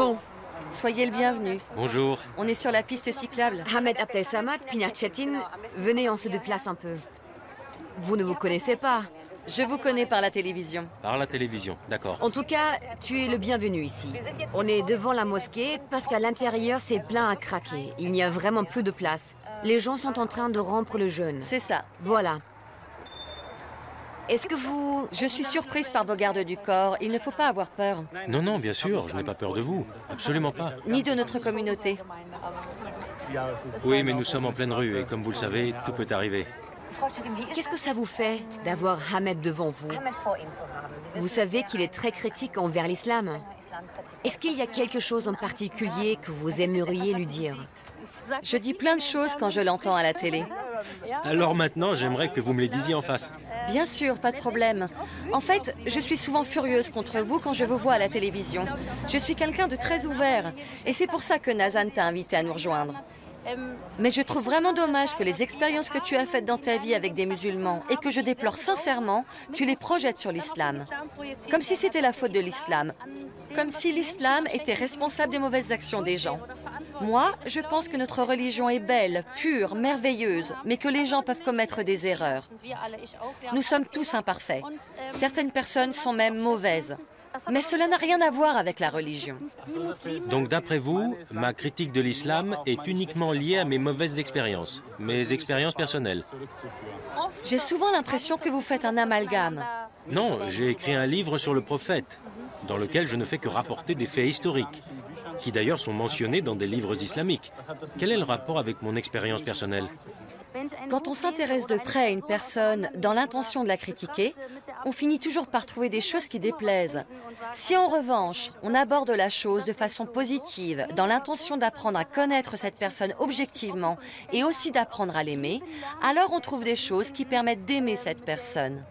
Bon, soyez le bienvenu. Bonjour. On est sur la piste cyclable. Ahmed Abdelsamad, Pinar Cetin, venez, on se déplace un peu. Vous ne vous connaissez pas. Je vous connais par la télévision. Par la télévision, d'accord. En tout cas, tu es le bienvenu ici. On est devant la mosquée parce qu'à l'intérieur, c'est plein à craquer. Il n'y a vraiment plus de place. Les gens sont en train de rompre le jeûne. C'est ça. Voilà. Est-ce que vous... Je suis surprise par vos gardes du corps. Il ne faut pas avoir peur. Non, non, bien sûr, je n'ai pas peur de vous. Absolument pas. Ni de notre communauté. Oui, mais nous sommes en pleine rue et comme vous le savez, tout peut arriver. Qu'est-ce que ça vous fait d'avoir Ahmed devant vous? Vous savez qu'il est très critique envers l'islam. Est-ce qu'il y a quelque chose en particulier que vous aimeriez lui dire? Je dis plein de choses quand je l'entends à la télé. Alors maintenant, j'aimerais que vous me les disiez en face. Bien sûr, pas de problème. En fait, je suis souvent furieuse contre vous quand je vous vois à la télévision. Je suis quelqu'un de très ouvert. Et c'est pour ça que Nazan t'a invité à nous rejoindre. Mais je trouve vraiment dommage que les expériences que tu as faites dans ta vie avec des musulmans et que je déplore sincèrement, tu les projettes sur l'islam. Comme si c'était la faute de l'islam. Comme si l'islam était responsable des mauvaises actions des gens. Moi, je pense que notre religion est belle, pure, merveilleuse, mais que les gens peuvent commettre des erreurs. Nous sommes tous imparfaits. Certaines personnes sont même mauvaises. Mais cela n'a rien à voir avec la religion. Donc d'après vous, ma critique de l'islam est uniquement liée à mes mauvaises expériences, mes expériences personnelles. J'ai souvent l'impression que vous faites un amalgame. Non, j'ai écrit un livre sur le prophète, dans lequel je ne fais que rapporter des faits historiques, qui d'ailleurs sont mentionnés dans des livres islamiques. Quel est le rapport avec mon expérience personnelle ? Quand on s'intéresse de près à une personne dans l'intention de la critiquer, on finit toujours par trouver des choses qui déplaisent. Si en revanche, on aborde la chose de façon positive, dans l'intention d'apprendre à connaître cette personne objectivement et aussi d'apprendre à l'aimer, alors on trouve des choses qui permettent d'aimer cette personne.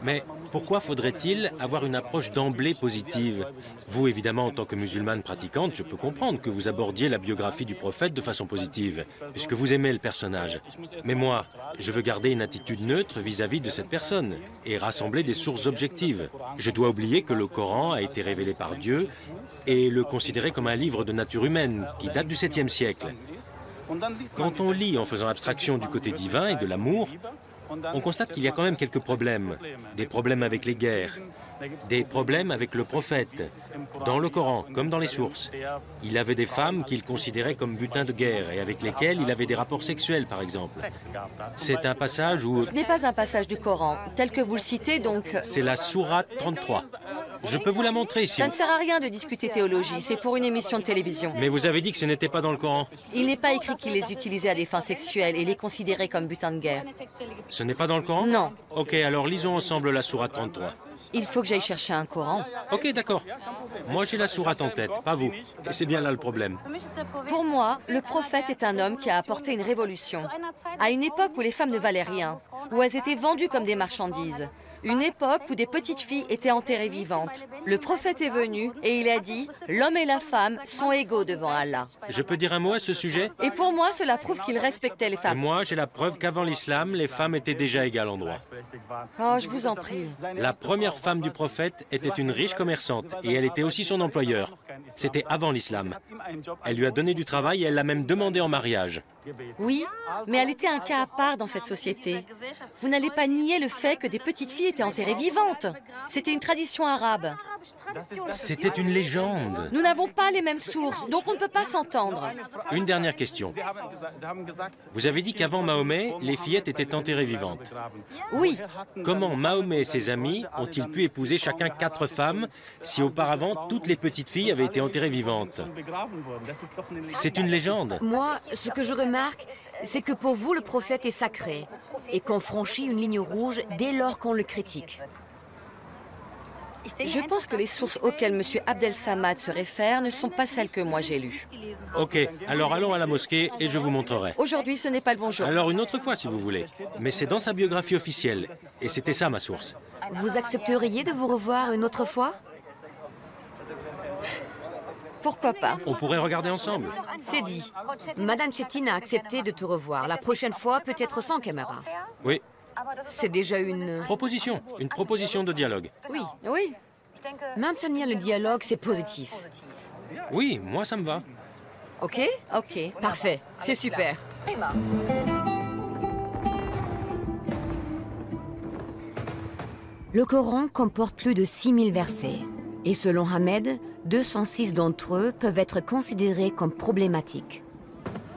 Mais pourquoi faudrait-il avoir une approche d'emblée positive? Vous, évidemment, en tant que musulmane pratiquante, je peux comprendre que vous abordiez la biographie du prophète de façon positive, puisque vous aimez le personnage. Mais moi, je veux garder une attitude neutre vis-à-vis de cette personne et rassembler des sources objectives. Je dois oublier que le Coran a été révélé par Dieu et le considérer comme un livre de nature humaine qui date du 7e siècle. Quand on lit en faisant abstraction du côté divin et de l'amour, on constate qu'il y a quand même quelques problèmes. Des problèmes avec les guerres, des problèmes avec le prophète. Dans le Coran, comme dans les sources, il avait des femmes qu'il considérait comme butin de guerre et avec lesquelles il avait des rapports sexuels, par exemple. C'est un passage où... Ce n'est pas un passage du Coran, tel que vous le citez, donc... C'est la sourate 33. Je peux vous la montrer si... Ça ne sert à rien de discuter théologie, c'est pour une émission de télévision. Mais vous avez dit que ce n'était pas dans le Coran. Il n'est pas écrit qu'il les utilisait à des fins sexuelles et les considérait comme butin de guerre. Ce n'est pas dans le Coran? Non. Ok, alors lisons ensemble la sourate 33. Il faut que j'aille chercher un Coran. Ok, d'accord. Moi, j'ai la sourate en tête, pas vous. Et c'est bien là le problème. Pour moi, le prophète est un homme qui a apporté une révolution. À une époque où les femmes ne valaient rien, où elles étaient vendues comme des marchandises. Une époque où des petites filles étaient enterrées vivantes. Le prophète est venu et il a dit « L'homme et la femme sont égaux devant Allah ». Je peux dire un mot à ce sujet? Et pour moi, cela prouve qu'il respectait les Et femmes. moi, j'ai la preuve qu'avant l'islam, les femmes étaient déjà égales en droit. Oh, je vous en prie. La première femme du prophète était une riche commerçante et elle était aussi son employeur. C'était avant l'islam. Elle lui a donné du travail et elle l'a même demandé en mariage. Oui, mais elle était un cas à part dans cette société. Vous n'allez pas nier le fait que des petites filles étaient enterrées vivantes. C'était une tradition arabe. C'était une légende. Nous n'avons pas les mêmes sources, donc on ne peut pas s'entendre. Une dernière question. Vous avez dit qu'avant Mahomet, les fillettes étaient enterrées vivantes. Oui, Comment Mahomet et ses amis ont-ils pu épouser chacun 4 femmes si auparavant toutes les petites filles avaient été enterrées vivantes? C'est une légende. Moi, ce que je remarque, c'est que pour vous, le prophète est sacré et qu'on franchit une ligne rouge dès lors qu'on le critique. je pense que les sources auxquelles M. Abdelsamad se réfère ne sont pas celles que moi j'ai lues. Ok, alors allons à la mosquée et je vous montrerai. Aujourd'hui, ce n'est pas le bon jour. Alors une autre fois si vous voulez. Mais c'est dans sa biographie officielle. Et c'était ça ma source. Vous accepteriez de vous revoir une autre fois? Pourquoi pas? On pourrait regarder ensemble. C'est dit. Madame Cetin a accepté de te revoir. La prochaine fois, peut-être sans caméra. Oui, C'est déjà une... une proposition de dialogue. Oui. Oui. Maintenir le dialogue, c'est positif. Oui, moi ça me va. Ok? Ok. Parfait, c'est super. Le Coran comporte plus de 6000 versets. Et selon Ahmed, 206 d'entre eux peuvent être considérés comme problématiques.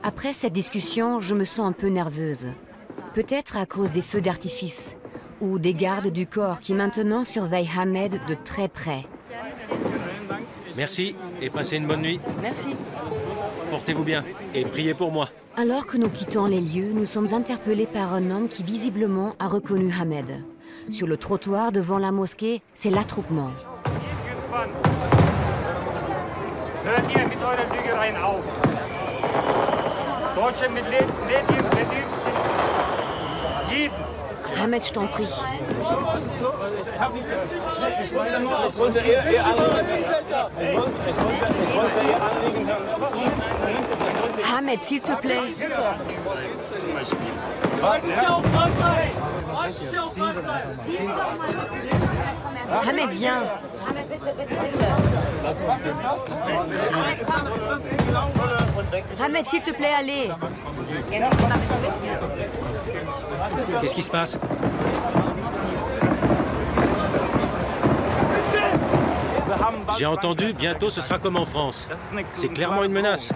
Après cette discussion, je me sens un peu nerveuse. Peut-être à cause des feux d'artifice ou des gardes du corps qui maintenant surveillent Ahmed de très près. Merci et passez une bonne nuit. Merci. Portez-vous bien et priez pour moi. Alors que nous quittons les lieux, nous sommes interpellés par un homme qui visiblement a reconnu Ahmed. Sur le trottoir devant la mosquée, c'est l'attroupement. Hört ihr mit eurer Lügerei auf? Deutsche mit Medien belügen jeden. Ahmed, je t'en prie. Ich wollte ihr Anliegen hören. Ahmed, s'il te plaît. Ahmed, viens. Ahmed, s'il te plaît, allez. Qu'est-ce qui se passe? J'ai entendu, bientôt ce sera comme en France. C'est clairement une menace.